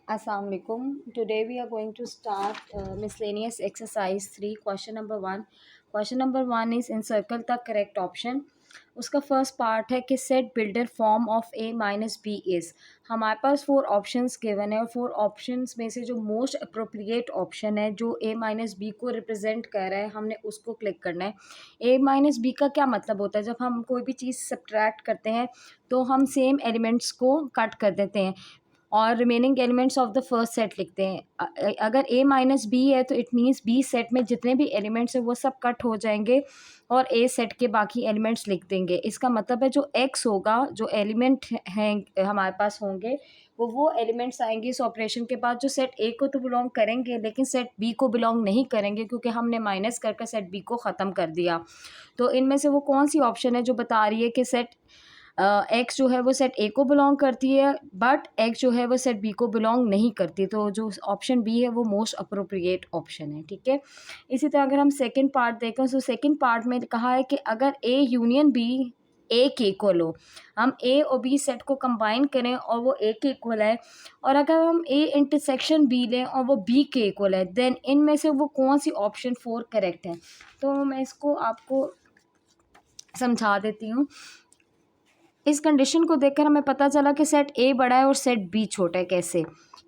Assalamu alaikum. Today we are going to start miscellaneous exercise 3. Question number 1. Question number 1 is encircle the correct option. उसका first part है कि set builder form of A minus B is. हमारे पास 4 options given है और 4 options में से जो मोस्ट अप्रोप्रिएट ऑप्शन है जो ए माइनस बी को रिप्रेजेंट कर रहा है हमने उसको क्लिक करना है. ए माइनस बी का क्या मतलब होता है? जब हम कोई भी चीज़ सब्ट्रैक्ट करते हैं तो हम सेम एलिमेंट्स को कट कर देते हैं और remaining elements of the first set लिखते हैं. अगर ए माइनस बी है तो इट मीन्स बी सेट में जितने भी एलिमेंट्स हैं वो सब कट हो जाएंगे और ए सेट के बाकी एलिमेंट्स लिख देंगे. इसका मतलब है जो एक्स होगा, जो एलिमेंट हैं हमारे पास होंगे वो एलिमेंट्स आएंगे इस ऑपरेशन के बाद जो सेट ए को तो बिलोंग करेंगे लेकिन सेट बी को बिलोंग नहीं करेंगे क्योंकि हमने माइनस करके सेट बी को ख़त्म कर दिया. तो इनमें से वो कौन सी ऑप्शन है जो बता रही है कि सेट एक्स जो है वो सेट ए को बिलोंग करती है बट एक्स जो है वो सेट बी को बिलोंग नहीं करती. तो जो ऑप्शन बी है वो मोस्ट अप्रोप्रिएट ऑप्शन है. ठीक है. इसी तरह अगर हम सेकंड पार्ट देखें तो सेकंड पार्ट में कहा है कि अगर ए यूनियन बी ए के इक्वल हो, हम ए और बी सेट को कंबाइन करें और वो ए के इक्वल है, और अगर हम ए इंटरसेक्शन बी लें और वो बी के इक्वल है, देन इनमें से वो कौन सी ऑप्शन 4 करेक्ट है. तो मैं इसको आपको समझा देती हूँ. इस कंडीशन को देखकर हमें पता चला कि सेट ए बड़ा है और सेट बी छोटा है. कैसे?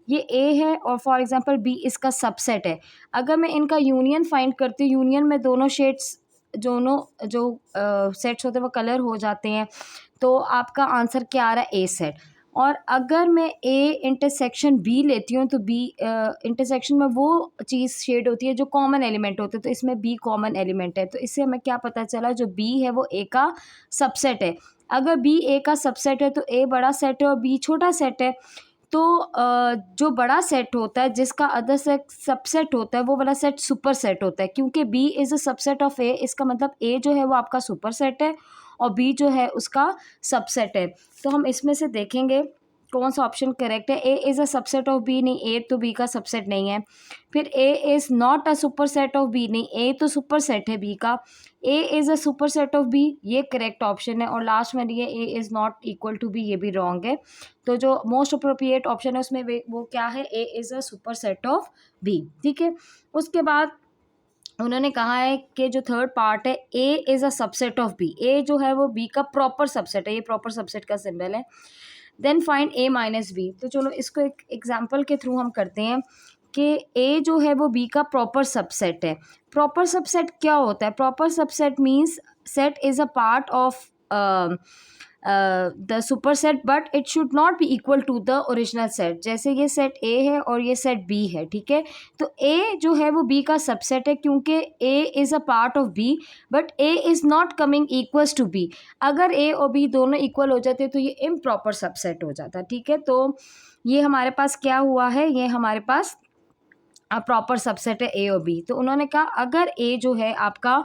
ये ए है और फॉर एग्जांपल बी इसका सबसेट है. अगर मैं इनका यूनियन फाइंड करती हूँ, यूनियन में दोनों शेड्स दोनों जो सेट्स होते हैं वो कलर हो जाते हैं. तो आपका आंसर क्या आ रहा है? ए सेट. और अगर मैं ए इंटरसेक्शन बी लेती हूँ तो बी इंटरसेक्शन में वो चीज़ शेड होती है जो कॉमन एलिमेंट होते हैं, तो इसमें बी कॉमन एलिमेंट है. तो इससे हमें क्या पता चला? जो बी है वो ए का सबसेट है. अगर बी ए का सबसेट है तो ए बड़ा सेट है और बी छोटा सेट है. तो जो बड़ा सेट होता है जिसका अदर सेट सबसेट होता है वो वाला सेट सुपर सेट होता है. क्योंकि B is a subset of A, इसका मतलब ए जो है वो आपका सुपर सेट है और बी जो है उसका सबसेट है. तो हम इसमें से देखेंगे कौन सा ऑप्शन करेक्ट है. A is a subset of B, नहीं, ए तो बी का सबसेट नहीं है. फिर A is not a super set of B, नहीं, ए तो सुपर सेट है बी का. A is a super set of B, ये करेक्ट ऑप्शन है. और लास्ट में ये A is not equal to B, ये भी रॉन्ग है. तो जो मोस्ट अप्रोप्रिएट ऑप्शन है उसमें वो क्या है? A is a super set of B. ठीक है. उसके बाद उन्होंने कहा है कि जो थर्ड पार्ट है A is a subset of B, A जो है वो बी का प्रॉपर सबसेट है. ये प्रॉपर सबसेट का सिंबल है. Then find A minus B. तो चलो इसको एक एग्जाम्पल के थ्रू हम करते हैं कि ए जो है वो बी का प्रॉपर सबसेट है. प्रॉपर सबसेट क्या होता है? Proper subset means set is a part of the super set but it should not be equal to the original set. जैसे ये सेट ए है और ये सेट बी है. ठीक है. तो ए जो है वो बी का सबसेट है क्योंकि A is a part of B but A is not coming equals to B. अगर ए और बी दोनों इक्वल हो जाते तो ये इम्प्रॉपर सबसेट हो जाता. ठीक है. तो ये हमारे पास क्या हुआ है? ये हमारे पास प्रॉपर सबसेट है ए और बी. तो उन्होंने कहा अगर ए जो है आपका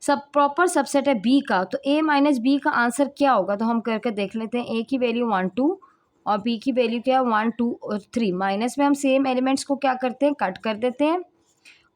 सब प्रॉपर सबसेट है बी का तो ए माइनस बी का आंसर क्या होगा? तो हम करके देख लेते हैं. ए की वैल्यू 1 2 और बी की वैल्यू क्या है? 1 2 और 3. माइनस में हम सेम एलिमेंट्स को क्या करते हैं? कट कर देते हैं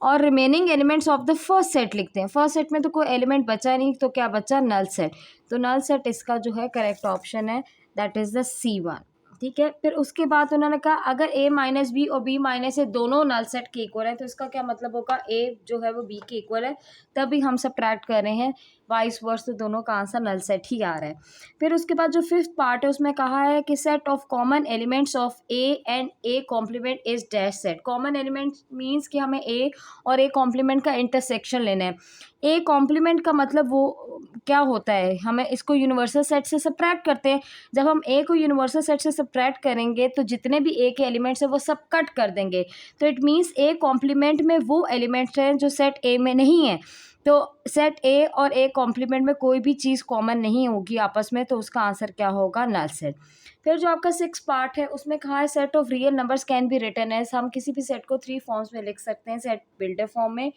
और remaining elements of the first set लिखते हैं. फर्स्ट सेट में तो कोई एलिमेंट बचा नहीं, तो क्या बचा? Null set. तो नल सेट इसका जो है करेक्ट ऑप्शन है, दैट इज़ द C1. ठीक है. फिर उसके बाद उन्होंने कहा अगर ए माइनस बी और बी माइनस ए दोनों नल सेट के इक्वल है तो इसका क्या मतलब होगा? ए जो है वो बी के इक्वल है तभी हम सबट्रैक्ट कर रहे हैं. वाइस वर्स तो दोनों का आंसर नल सेट ही आ रहा है. फिर उसके बाद जो फिफ्थ पार्ट है उसमें कहा है कि set of common elements of A and A complement is dash set. Common element means कि हमें ए और ए कॉम्प्लीमेंट का इंटरसेक्शन लेना है. ए कॉम्प्लीमेंट का मतलब वो क्या होता है? हमें इसको यूनिवर्सल सेट से सबट्रैक्ट करते हैं. जब हम ए को यूनिवर्सल सेट से सबट्रैक्ट करेंगे तो जितने भी ए के एलिमेंट्स हैं वो सब कट कर देंगे. तो इट मीन्स ए कॉम्प्लीमेंट में वो एलिमेंट्स हैं जो सेट ए में नहीं है. तो सेट ए और ए कॉम्प्लीमेंट में कोई भी चीज़ कॉमन नहीं होगी आपस में, तो उसका आंसर क्या होगा? Null set. फिर जो आपका 6 पार्ट है उसमें कहा है set of real numbers can be written as. हम किसी भी सेट को 3 फॉर्म्स में लिख सकते हैं. सेट बिल्डर फॉर्म में,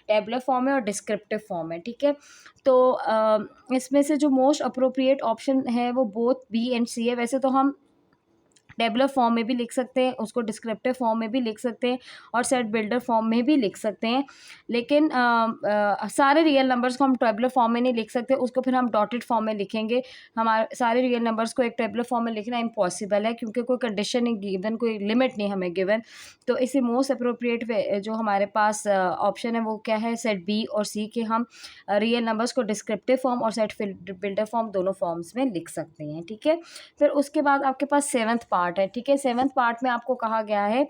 टेबलर फॉर्म में और डिस्क्रिप्टिव फॉर्म में. ठीक है. तो इसमें से जो मोस्ट अप्रोप्रिएट ऑप्शन है वो बोथ बी एंड सी है. वैसे तो हम टेबुलर फॉर्म में भी लिख सकते हैं, उसको डिस्क्रिप्टिव फॉर्म में भी लिख सकते हैं और सेट बिल्डर फॉर्म में भी लिख सकते हैं। लेकिन सारे रियल नंबर्स को हम टेबुलर फॉर्म में नहीं लिख सकते, उसको फिर हम डॉटेड फॉर्म में लिखेंगे। हमारे सारे रियल नंबर्स को एक टेबुलर फॉर्म में लिखना इम्पॉसिबल है, क्योंकि कोई कंडीशन नहीं गिवन, कोई लिमिट नहीं हमें गिवन। तो इसी मोस्ट अप्रोप्रिएट जो हमारे पास ऑप्शन है वो क्या है, सेट बी और सी के हम रियल नंबर्स को डिस्क्रिप्टिव फॉर्म और सेट बिल्डर फॉर्म दोनों फॉर्म्स में लिख सकते हैं। ठीक है, फिर उसके बाद आपके पास सेवन्थ पार्ट है। ठीक है, सेवन्थ पार्ट में आपको कहा गया है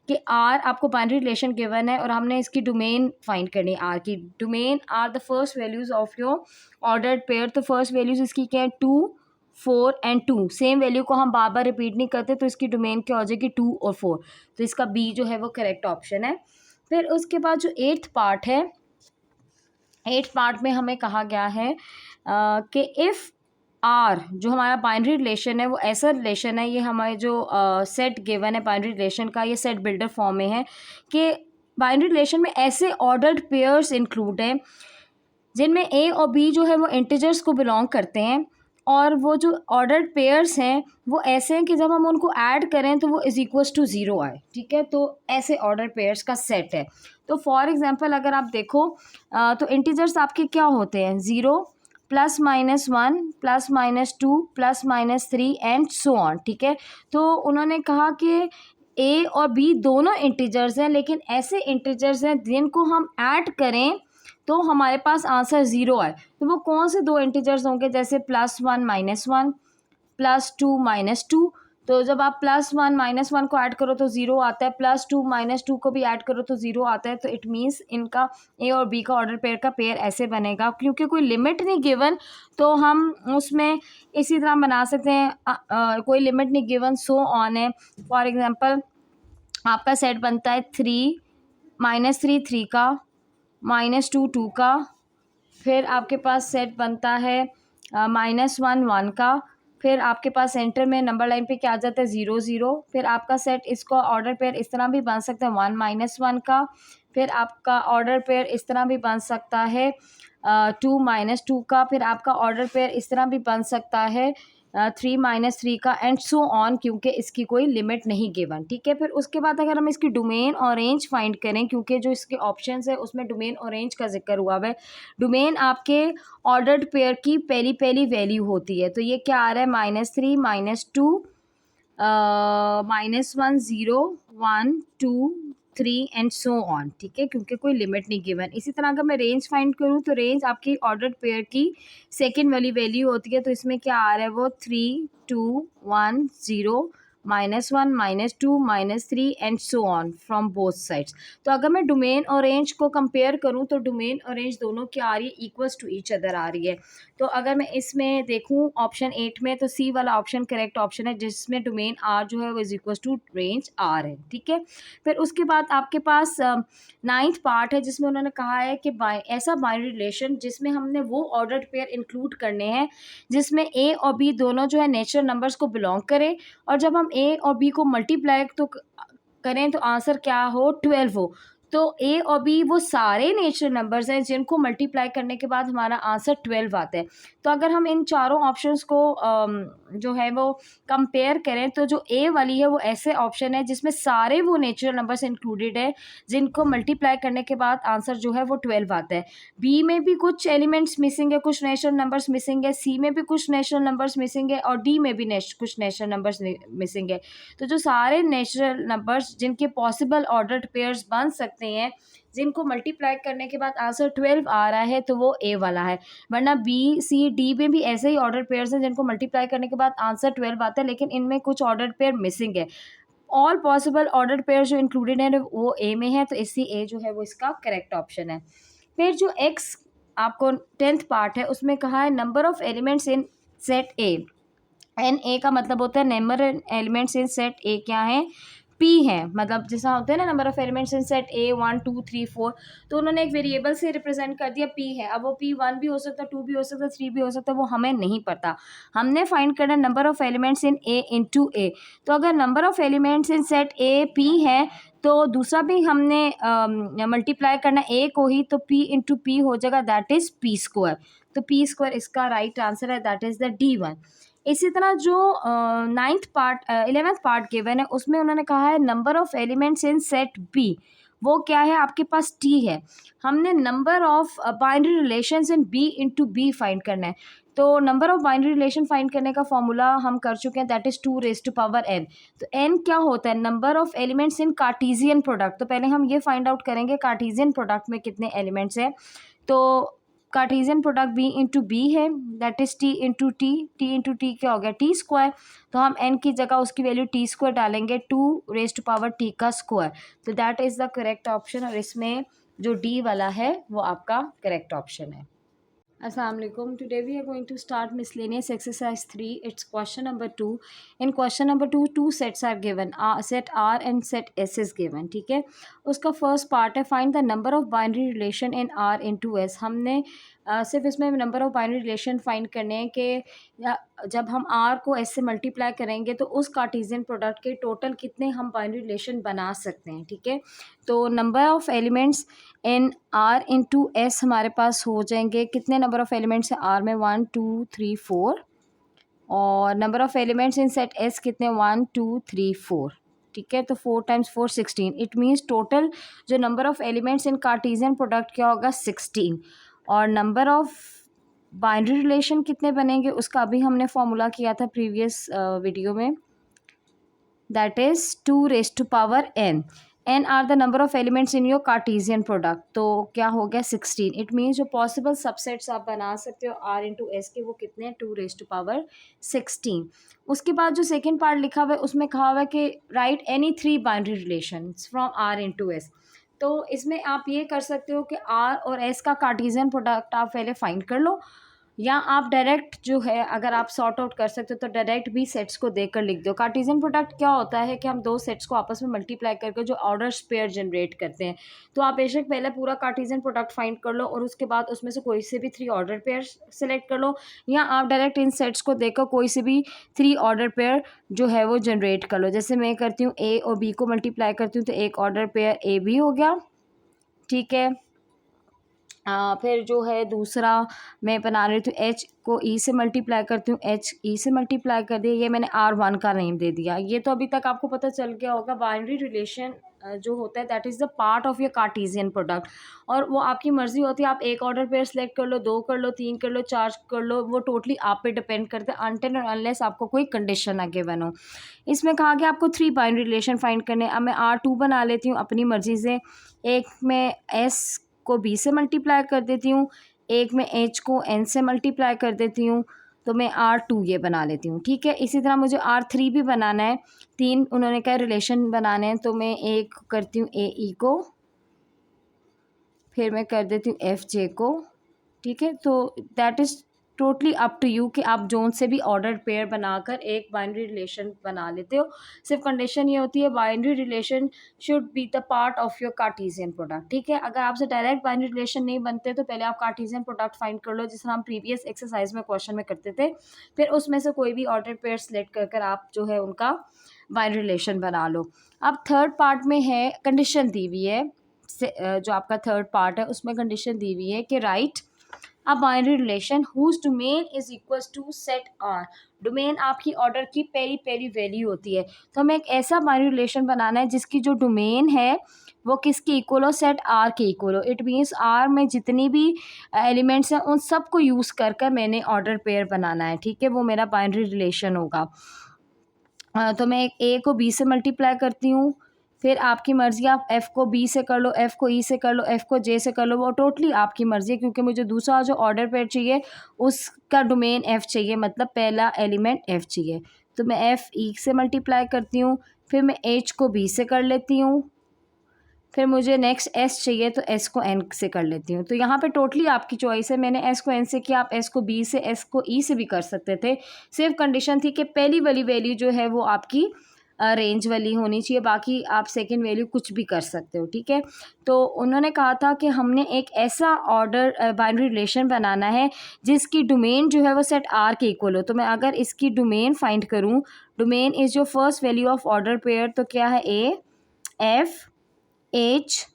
कि आर, आपको बाइनरी रिलेशन गिवन है और हमने इसकी डोमेन फाइंड करनी है। आर की domain are the first values of your ordered pair. तो फर्स्ट वैल्यूज इसकी क्या है, 2 4 एंड 2। सेम वैल्यू को हम बार बार रिपीट नहीं करते, तो इसकी डोमेन क्या हो जाएगी, 2 और 4। तो इसका बी जो है वो करेक्ट ऑप्शन है। फिर उसके बाद जो 8th पार्ट है, 8th पार्ट में हमें कहा गया है कि इफ़ आर जो हमारा बाइनरी रिलेशन है वो ऐसा रिलेशन है, ये हमारे जो सेट गिवन है बाइनरी रिलेशन का, ये सेट बिल्डर फॉर्म में है कि बाइनरी रिलेशन में ऐसे ऑर्डर्ड पेयर्स इंक्लूड हैं जिनमें ए और बी जो है वो इंटीजर्स को बिलोंग करते हैं, और वो जो ऑर्डर्ड पेयर्स हैं वो ऐसे हैं कि जब हम उनको ऐड करें तो वो इज इक्वल्स टू 0 आए। ठीक है, तो ऐसे ऑर्डर पेयर्स का सेट है। तो फॉर एग्जांपल अगर आप देखो तो इंटीजर्स आपके क्या होते हैं, 0 +-1 +-2 +-3 एंड सो ऑन। ठीक है, तो उन्होंने कहा कि ए और बी दोनों इंटीजर्स हैं, लेकिन ऐसे इंटीजर्स हैं जिनको हम ऐड करें तो हमारे पास आंसर 0 आए। तो वो कौन से दो इंटीजर्स होंगे, जैसे +1 -1 +2 -2। तो जब आप +1 -1 को ऐड करो तो 0 आता है, +2 -2 को भी ऐड करो तो 0 आता है। तो इट मीन्स इनका ए और बी का ऑर्डर पेयर का पेयर ऐसे बनेगा, क्योंकि कोई लिमिट नहीं गिवन तो हम उसमें इसी तरह बना सकते हैं। कोई लिमिट नहीं गिवन, सो ऑन है। फॉर एग्जांपल आपका सेट बनता है 3 -3 3 का, -2 2 का, फिर आपके पास सेट बनता है -1 1 का, फिर आपके पास सेंटर में नंबर लाइन पे क्या आ जाता है, 0 0। फिर आपका सेट इसको ऑर्डर पेयर इस तरह भी बन सकता है 1 -1 का। फिर आपका ऑर्डर पेयर इस तरह भी बन सकता है 2 -2 का। फिर आपका ऑर्डर पेयर इस तरह भी बन सकता है 3 -3 का एंड सो ऑन, क्योंकि इसकी कोई लिमिट नहीं गिवन। ठीक है, फिर उसके बाद अगर हम इसकी डोमेन और रेंज फाइंड करें, क्योंकि जो इसके ऑप्शंस है उसमें डोमेन और रेंज का जिक्र हुआ है। डोमेन आपके ऑर्डर्ड पेयर की पहली पहली वैल्यू होती है। तो ये क्या आ रहा है, -3 -2 -1 0 1 2 3 एंड सो ऑन। ठीक है, क्योंकि कोई लिमिट नहीं गिवन। इसी तरह अगर मैं रेंज फाइंड करूँ तो रेंज आपकी ऑर्डर्ड पेयर की सेकेंड वाली वैल्यू होती है। तो इसमें क्या आ रहा है, वो 3 2 1 0 -1 -2 -3 and so on from both sides. तो अगर मैं डोमेन और रेंज को कंपेयर करूँ तो डोमेन और रेंज दोनों क्या आ रही है, इक्वल्स टू ईच अदर आ रही है। तो अगर मैं इसमें देखूँ ऑप्शन 8 में, तो सी वाला ऑप्शन करेक्ट ऑप्शन है, जिसमें डोमेन आर जो है वो is equals to range R है। ठीक है, फिर उसके बाद आपके पास 9th पार्ट है, जिसमें उन्होंने कहा है कि ऐसा बाइनरी रिलेशन जिसमें हमने वो ऑर्डर्ड पेयर इंक्लूड करने हैं जिसमें ए और बी दोनों जो है नेचुरल नंबर्स को बिलोंग करें, और जब हम ए और बी को मल्टीप्लाई तो करें तो आंसर क्या हो, 12 हो। तो ए और बी वो सारे नेचुरल नंबर्स हैं जिनको मल्टीप्लाई करने के बाद हमारा आंसर 12 आता है। तो अगर हम इन चारों ऑप्शंस को जो है वो कंपेयर करें तो जो ए वाली है वो ऐसे ऑप्शन है जिसमें सारे वो नेचुरल नंबर्स इंक्लूडेड है जिनको मल्टीप्लाई करने के बाद आंसर जो है वो 12 आता है। बी में भी कुछ एलिमेंट्स मिसिंग है, कुछ नेचुरल नंबर्स मिसिंग है, सी में भी कुछ नेचुरल नंबर्स मिसिंग है, और डी में भी कुछ नेचुरल नंबर्स मिसिंग है। तो जो सारे नेचुरल नंबर्स जिनके पॉसिबल ऑर्डर्ड पेयर्स बन सकते हैं, जिनको मल्टीप्लाई करने के बाद आंसर 12 आ रहा है, तो वो ए वाला है। वरना बी सी डी में भी ऐसे ही ऑर्डर पेयर्स हैं जिनको मल्टीप्लाई करने के बाद आंसर 12 आता है, लेकिन इनमें कुछ ऑर्डर पेयर मिसिंग है। ऑल पॉसिबल ऑर्डर पेयर जो इंक्लूडेड है वो ए में है, तो इसी ए जो है वो इसका करेक्ट ऑप्शन है। फिर जो एक्स आपको 10th पार्ट है उसमें कहा है number of elements in set A. N A का मतलब होता है number elements in set A क्या है, पी है। मतलब जैसा होता है ना number of elements in set A 1 2 3 4, तो उन्होंने एक वेरिएबल से रिप्रेजेंट कर दिया पी है। अब वो पी 1 भी हो सकता है, 2 भी हो सकता है, 3 भी हो सकता है, वो हमें नहीं पता। हमने फाइंड करना number of elements in A into A. तो अगर number of elements in set A P है तो दूसरा भी हमने मल्टीप्लाई करना ए को ही, तो पी इंटू पी हो जाएगा, दैट इज पी स्क्वायर। तो पी स्क्वायर इसका राइट आंसर है, दैट इज द D1। इसी तरह जो 11th पार्ट गिवन है उसमें उन्होंने कहा है number of elements in set B, वो क्या है आपके पास टी है, हमने number of binary relations in B into B find करना है। तो number of binary relation find करने का फॉर्मूला हम कर चुके हैं, दैट इज 2⁻n। तो n क्या होता है, number of elements in Cartesian product. तो पहले हम ये फाइंड आउट करेंगे कार्टेशियन प्रोडक्ट में कितने एलिमेंट्स हैं। तो Cartesian product B into B है, that is T into T क्या हो गया टी स्क्वायर। तो हम n की जगह उसकी वैल्यू टी स्क्वायर डालेंगे, 2⁻t का स्क्वायर। तो that is the correct option, और इसमें जो डी वाला है वो आपका करेक्ट ऑप्शन है। Assalamu alaikum. Today we are going to start miscellaneous exercise 3. It's question number 2. In question number 2, two sets are given. Set R and set S is given. ठीक है, उसका फर्स्ट पार्ट है find the number of binary relation in R into S। हमने सिर्फ इसमें number of binary relation find करने हैं कि जब हम R को S से मल्टीप्लाई करेंगे तो उस कार्टेशियन प्रोडक्ट के टोटल कितने हम बाइनरी रिलेशन बना सकते हैं। ठीक है, तो number of elements in R into S हमारे पास हो जाएंगे, कितने नंबर ऑफ एलिमेंट्स हैं R में, 1 2 3 4, और number of elements in set S कितने, 1 2 3 4। ठीक है, तो 4 × 4 16। इट मीन्स टोटल जो number of elements in Cartesian product क्या होगा, 16। और नंबर ऑफ बाइनरी रिलेशन कितने बनेंगे उसका अभी हमने फॉर्मूला किया था प्रीवियस वीडियो में, that is 2⁻n। n are the number of elements in your Cartesian product. तो क्या हो गया, 16। इट मीन्स जो पॉसिबल सबसेट्स आप बना सकते हो R इंटू एस के वो कितने हैं, 2⁻16। उसके बाद जो सेकेंड पार्ट लिखा हुआ है उसमें कहा हुआ है कि right any 3 binary relations from R into S. तो इसमें आप ये कर सकते हो कि R और S का कार्टेशियन प्रोडक्ट आप पहले फाइंड कर लो, या आप डायरेक्ट जो है अगर आप सॉर्ट आउट कर सकते हो तो डायरेक्ट भी सेट्स को देकर लिख दो। कार्टेशियन प्रोडक्ट क्या होता है कि हम दो सेट्स को आपस में मल्टीप्लाई करके जो ऑर्डर पेयर जनरेट करते हैं। तो आप बेशक पहले पूरा कार्टेशियन प्रोडक्ट फाइंड कर लो और उसके बाद उसमें से कोई से भी 3 ऑर्डर पेयर सेलेक्ट कर लो, या आप डायरेक्ट इन सेट्स को देकर कोई से भी 3 ऑर्डर पेयर जो है वो जनरेट कर लो। जैसे मैं करती हूँ ए और बी को मल्टीप्लाई करती हूँ तो एक ऑर्डर पेयर ए बी हो गया। ठीक है, फिर जो है दूसरा मैं बना रही हूँ एच को ई से मल्टीप्लाई करती हूँ, एच ई से मल्टीप्लाई कर दिया, ये मैंने R1 का नेम दे दिया। ये तो अभी तक आपको पता चल गया होगा बाइनरी रिलेशन जो होता है that is the part of your Cartesian product, और वो आपकी मर्जी होती है, आप एक ऑर्डर पेयर सेलेक्ट कर लो, 2 कर लो, 3 कर लो, 4 कर लो, वो टोटली आप पे डिपेंड करते हैं अनटिल और अनलेस आपको कोई कंडीशन ना गिवन हो। इसमें कहा कि आपको 3 बाइनरी रिलेशन फाइंड करने। अब मैं R2 बना लेती हूँ अपनी मर्जी से, एक में S को बी से मल्टीप्लाई कर देती हूँ, एक में एच को एन से मल्टीप्लाई कर देती हूँ, तो मैं R2 ये बना लेती हूँ। ठीक है, इसी तरह मुझे R3 भी बनाना है, 3 उन्होंने क्या रिलेशन बनाने हैं, तो मैं एक करती हूँ ए ई को, फिर मैं कर देती हूँ एफ जे को। ठीक है, तो that is totally up to you कि आप जोन से भी ऑर्डर पेयर बनाकर एक बाइनरी रिलेशन बना लेते हो। सिर्फ कंडीशन ये होती है binary relation should be the part of your Cartesian product. ठीक है, अगर आपसे डायरेक्ट बाइनरी रिलेशन नहीं बनते तो पहले आप कार्टेशियन प्रोडक्ट फाइंड कर लो, जिस तरह हम प्रीवियस एक्सरसाइज में क्वेश्चन में करते थे, फिर उसमें से कोई भी ऑर्डर पेयर सेलेक्ट कर कर आप जो है उनका बाइनरी रिलेशन बना लो। अब थर्ड पार्ट में है कंडीशन दी हुई है, जो आपका थर्ड पार्ट है उसमें कंडीशन दी हुई है कि write a binary relation whose domain is equals to set R। Domain आपकी ऑर्डर की पहली पहली वैल्यू होती है, तो हमें एक ऐसा बाइनरी रिलेशन बनाना है जिसकी जो डोमेन है वो किसके इक्वल हो, सेट R के इक्वल हो। इट मीन्स R में जितनी भी एलिमेंट्स हैं उन सब को यूज़ कर कर मैंने ऑर्डर पेयर बनाना है। ठीक है, वो मेरा बाइनरी रिलेशन होगा। तो मैं एक ए को बी से मल्टीप्लाई करती हूँ, फिर आपकी मर्ज़ी, आप एफ़ को बी से कर लो, एफ़ को ई से कर लो, एफ़ को जे से कर लो, वो टोटली आपकी मर्ज़ी है, क्योंकि मुझे दूसरा जो ऑर्डर पेयर चाहिए उसका डोमेन एफ़ चाहिए, मतलब पहला एलिमेंट एफ़ चाहिए। तो मैं एफ़ ई से मल्टीप्लाई करती हूँ, फिर मैं एच को बी से कर लेती हूँ, फिर मुझे नेक्स्ट एस चाहिए तो एस को एन से कर लेती हूँ। तो यहाँ पे टोटली आपकी चॉइस है, मैंने एस को एन से किया, आप एस को बी से, एस को ई से भी कर सकते थे। सिर्फ कंडीशन थी कि पहली वाली वैल्यू जो है वो आपकी रेंज वाली होनी चाहिए, बाकी आप सेकंड वैल्यू कुछ भी कर सकते हो। ठीक है, तो उन्होंने कहा था कि हमने एक ऐसा ऑर्डर बाइनरी रिलेशन बनाना है जिसकी डोमेन जो है वो सेट आर के इक्वल हो। तो मैं अगर इसकी डोमेन फाइंड करूँ, डोमेन इज़ जो first value of order pair, तो क्या है ए एफ एच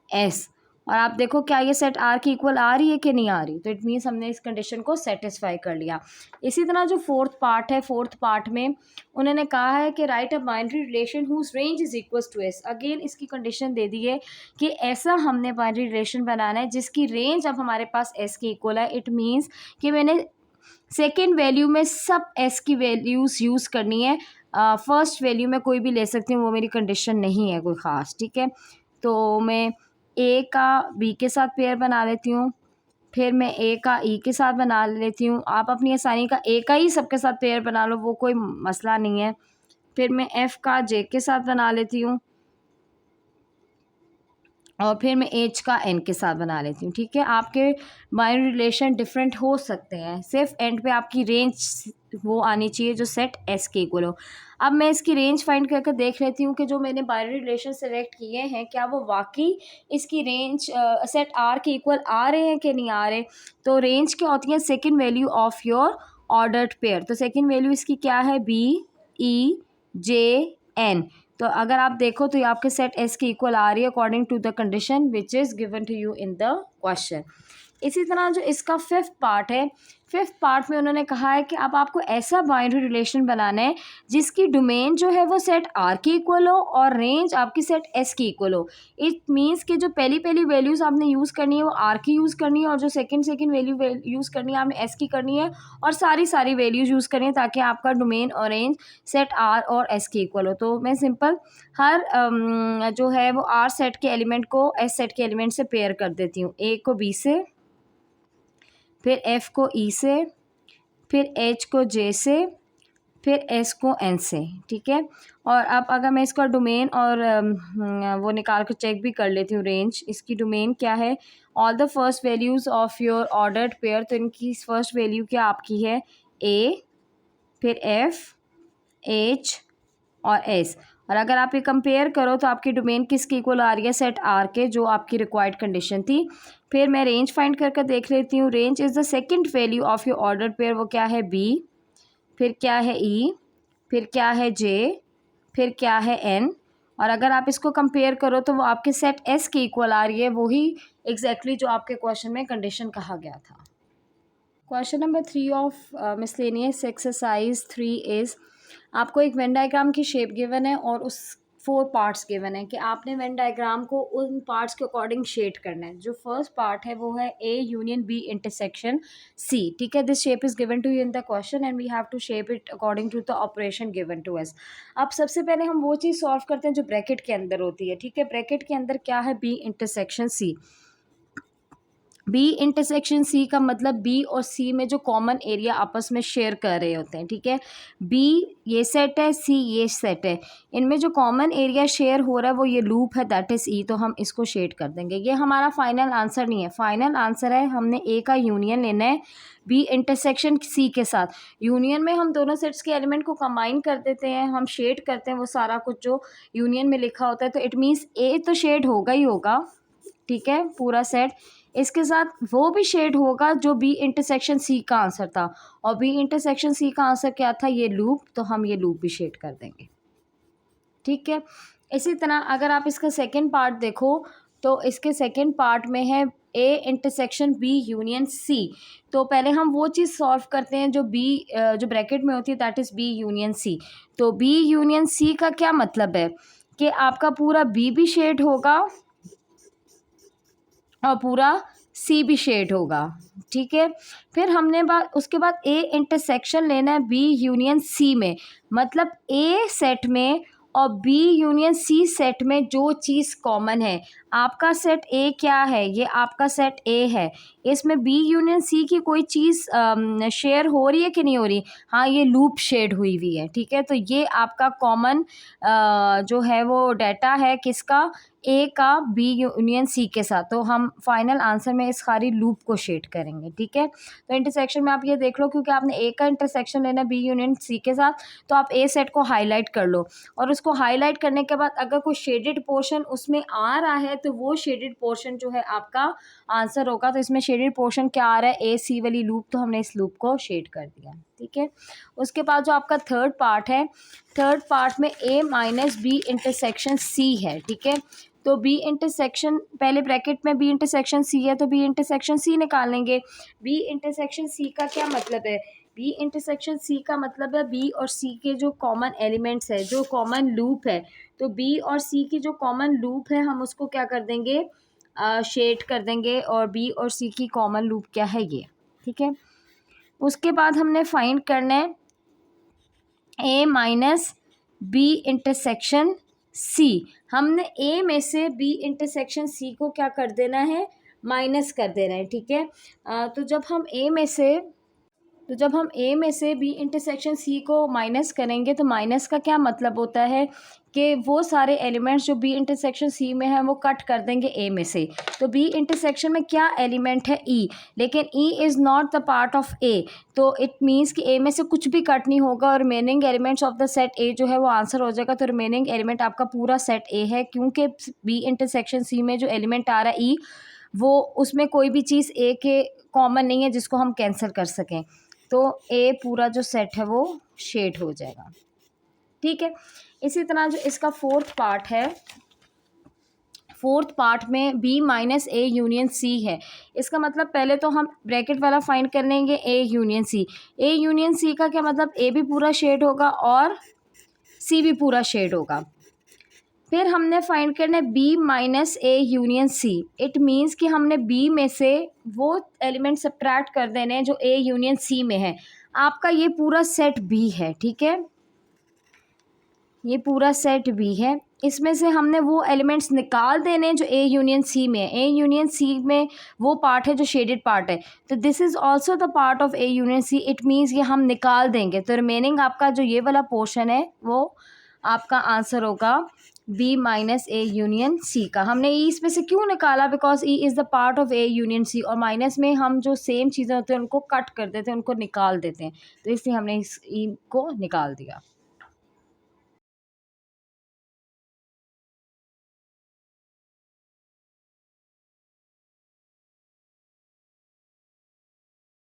एस, और आप देखो क्या ये सेट आर की इक्वल आ रही है कि नहीं आ रही, तो इट मीन्स हमने इस कंडीशन को सेटिस्फाई कर लिया। इसी तरह जो फोर्थ पार्ट है, फोर्थ पार्ट में उन्होंने कहा है कि write a binary relation whose range is equal to S. Again इसकी कंडीशन दे दी है कि ऐसा हमने बाइनरी रिलेशन बनाना है जिसकी रेंज अब हमारे पास एस के इक्वल है। इट मीन्स कि मैंने सेकेंड वैल्यू में सब एस की वैल्यूज़ यूज़ करनी है, फर्स्ट वैल्यू में कोई भी ले सकती हूँ, वो मेरी कंडीशन नहीं है कोई ख़ास, ठीक है। तो मैं ए का बी के साथ पेयर बना लेती हूँ, फिर मैं ए का ई के साथ बना लेती हूँ। आप अपनी आसानी का ए का ही सबके साथ पेयर बना लो, वो कोई मसला नहीं है। फिर मैं एफ़ का जे के साथ बना लेती हूँ, और फिर मैं एच का एन के साथ बना लेती हूँ, ठीक है। आपके बाइनरी रिलेशन डिफरेंट हो सकते हैं, सिर्फ एंड पे आपकी रेंज वो आनी चाहिए जो सेट एस के इक्वल हो। अब मैं इसकी रेंज फाइंड करके देख लेती हूँ कि जो मैंने बाइनरी रिलेशन सेलेक्ट किए हैं क्या वो वाकई इसकी रेंज सेट आर के इक्वल आ रहे हैं कि नहीं आ रहे। तो रेंज क्या होती है, second value of your ordered pair. तो सेकेंड वैल्यू इसकी क्या है, बी ई जे एन। तो अगर आप देखो तो ये आपके सेट एस के इक्वल आ रही है according to the condition which is given to you in the question. इसी तरह जो इसका फिफ्थ पार्ट है, फिफ्थ पार्ट में उन्होंने कहा है कि अब आपको ऐसा बाइनरी रिलेशन बनाना है जिसकी डोमेन जो है वो सेट आर की इक्वल हो और रेंज आपकी सेट एस की इक्वल हो। इट मीन्स कि जो पहली पहली वैल्यूज़ आपने यूज़ करनी है वो आर की यूज़ करनी है, और जो सेकंड वैल्यू यूज़ करनी है आपने एस की करनी है, और सारी वैल्यूज़ यूज़ करनी है ताकि आपका डोमेन और रेंज सेट आर और एस की इक्वल हो। तो मैं सिंपल हर जो है वो आर सेट के एलिमेंट को एस सेट के एलिमेंट से पेयर कर देती हूँ। ए को बी से, फिर एफ़ को ई से, फिर एच को जे से, फिर एस को एन से, ठीक है। और अब अगर मैं इसका डोमेन और वो निकाल कर चेक भी कर लेती हूँ रेंज, इसकी डोमेन क्या है, all the first values of your ordered pair. तो इनकी फर्स्ट वैल्यू क्या आपकी है, ए, फिर एफ़, एच और एस। और अगर आप ये कंपेयर करो तो आपकी डोमेन किसकी इक्वल आ रही है, सेट आर के, जो आपकी रिक्वायर्ड कंडीशन थी। फिर मैं रेंज फाइंड करके देख लेती हूँ। Range is the second value of your order pair. वो क्या है, बी, फिर क्या है ई, फिर क्या है जे, फिर क्या है एन। और अगर आप इसको कंपेयर करो तो वो आपके सेट एस के इक्वल आ रही है, वही एग्जैक्टली जो आपके क्वेश्चन में कंडीशन कहा गया था। Question number 3 of miscellaneous exercise 3 is, आपको एक वेन डायग्राम की शेप गिवन है और उस 4 पार्ट्स गिवन है कि आपने वेन डायग्राम को उन पार्ट्स के अकॉर्डिंग शेड करना है। जो फर्स्ट पार्ट है वो है A union B intersection C, ठीक है। This shape is given to you in the question and we have to shape it according to the operation given to us. अब सबसे पहले हम वो चीज़ सॉल्व करते हैं जो ब्रैकेट के अंदर होती है, ठीक है। ब्रैकेट के अंदर क्या है, B intersection C. B intersection C का मतलब बी और सी में जो कॉमन एरिया आपस में शेयर कर रहे होते हैं, ठीक है। बी ये सेट है, सी ये सेट है, इनमें जो कॉमन एरिया शेयर हो रहा है वो ये लूप है, दैट इज़ ई। तो हम इसको शेड कर देंगे। ये हमारा फाइनल आंसर नहीं है, फाइनल आंसर है हमने ए का यूनियन लेना है बी इंटरसेक्शन सी के साथ। यूनियन में हम दोनों सेट्स के एलिमेंट को कंबाइन कर देते हैं, हम शेड करते हैं वो सारा कुछ जो यूनियन में लिखा होता है। तो इट मीन्स ए तो शेड होगा ही होगा, ठीक है, पूरा सेट। इसके साथ वो भी शेड होगा जो बी इंटरसेक्शन सी का आंसर था, और बी इंटरसेक्शन सी का आंसर क्या था, ये लूप। तो हम ये लूप भी शेड कर देंगे, ठीक है। इसी तरह अगर आप इसका सेकंड पार्ट देखो तो इसके सेकंड पार्ट में है A intersection B union C. तो पहले हम वो चीज़ सॉल्व करते हैं जो बी जो ब्रैकेट में होती है, that is B union C. तो बी यूनियन सी का क्या मतलब है कि आपका पूरा बी भी शेड होगा और पूरा सी भी शेड होगा, ठीक है। फिर हमने उसके बाद ए इंटरसेक्शन लेना है बी यूनियन सी में, मतलब ए सेट में और बी यूनियन सी सेट में जो चीज़ कॉमन है। आपका सेट ए क्या है, ये आपका सेट ए है, इसमें बी यूनियन सी की कोई चीज़ शेयर हो रही है कि नहीं हो रही, हाँ ये लूप शेड हुई हुई है, ठीक है। तो ये आपका कॉमन जो है वो डाटा है किसका, ए का बी यूनियन सी के साथ। तो हम फाइनल आंसर में इस सारी लूप को शेड करेंगे, ठीक है। तो इंटरसेक्शन में आप ये देख लो, क्योंकि आपने ए का इंटरसेक्शन लेना बी यूनियन सी के साथ, तो आप ए सेट को हाईलाइट कर लो, और उसको हाईलाइट करने के बाद अगर कोई शेडेड पोर्शन उसमें आ रहा है तो वो शेडेड पोर्शन जो है आपका आंसर होगा। तो इसमें शेडेड पोर्शन क्या आ रहा है, ए सी वाली लूप, तो हमने इस लूप को शेड कर दिया, ठीक है। उसके बाद जो आपका थर्ड पार्ट है, थर्ड पार्ट में ए माइनस बी इंटरसेक्शन सी है, ठीक है। तो बी इंटरसेक्शन, पहले ब्रैकेट में बी इंटरसेक्शन सी है तो बी इंटरसेक्शन सी निकालेंगे। बी इंटरसेक्शन सी का क्या मतलब है? बी इंटरसेक्शन सी का मतलब है बी और सी के जो कॉमन एलिमेंट्स है, जो कॉमन लूप है, तो बी और सी की जो कॉमन लूप है हम उसको क्या कर देंगे, शेड कर देंगे, और बी और सी की कॉमन लूप क्या है ये, ठीक है। उसके बाद हमने फाइंड करना है ए माइनस बी इंटरसेक्शन सी। हमने ए में से बी इंटरसेक्शन सी को क्या कर देना है, माइनस कर देना है, ठीक है। तो जब हम ए में से बी इंटरसेक्शन सी को माइनस करेंगे तो माइनस का क्या मतलब होता है कि वो सारे एलिमेंट्स जो बी इंटरसेक्शन सी में हैं वो कट कर देंगे ए में से। तो बी इंटरसेक्शन में क्या एलिमेंट है, ई, लेकिन E is not the part of A, तो इट मीन्स कि ए में से कुछ भी कट नहीं होगा और remaining elements of the set ए जो है वो आंसर हो जाएगा। तो रिमेनिंग एलिमेंट आपका पूरा सेट ए है, क्योंकि बी इंटरसेक्शन सी में जो एलिमेंट आ रहा है ई, वो उसमें कोई भी चीज़ ए के कॉमन नहीं है जिसको हम कैंसिल कर सकें। तो ए पूरा जो सेट है वो शेड हो जाएगा, ठीक है। इसी तरह जो इसका फोर्थ पार्ट है, फोर्थ पार्ट में B minus A union C है। इसका मतलब पहले तो हम ब्रैकेट वाला फाइंड कर लेंगे ए यूनियन सी। ए यूनियन सी का क्या मतलब, ए भी पूरा शेड होगा और सी भी पूरा शेड होगा। फिर हमने फाइंड करना है B minus A union C. It means कि हमने बी में से वो एलिमेंट सब्ट्रैक्ट कर देने हैं जो ए यूनियन सी में है। आपका ये पूरा सेट बी है, ठीक है, ये पूरा सेट बी है। इसमें से हमने वो एलिमेंट्स निकाल देने हैं जो ए यूनियन सी में है। ए यूनियन सी में वो पार्ट है जो शेडेड पार्ट है, तो this is also the part of A union C. It means ये हम निकाल देंगे, तो रिमेनिंग आपका जो ये वाला पोर्शन है वो आपका आंसर होगा B minus A union C का। हमने ई इसमें से क्यों निकाला, because E is the part of A union C, और माइनस में हम जो सेम चीज़ें होती हैं उनको कट कर देते हैं, उनको निकाल देते हैं, तो इसलिए हमने इस ई को निकाल दिया।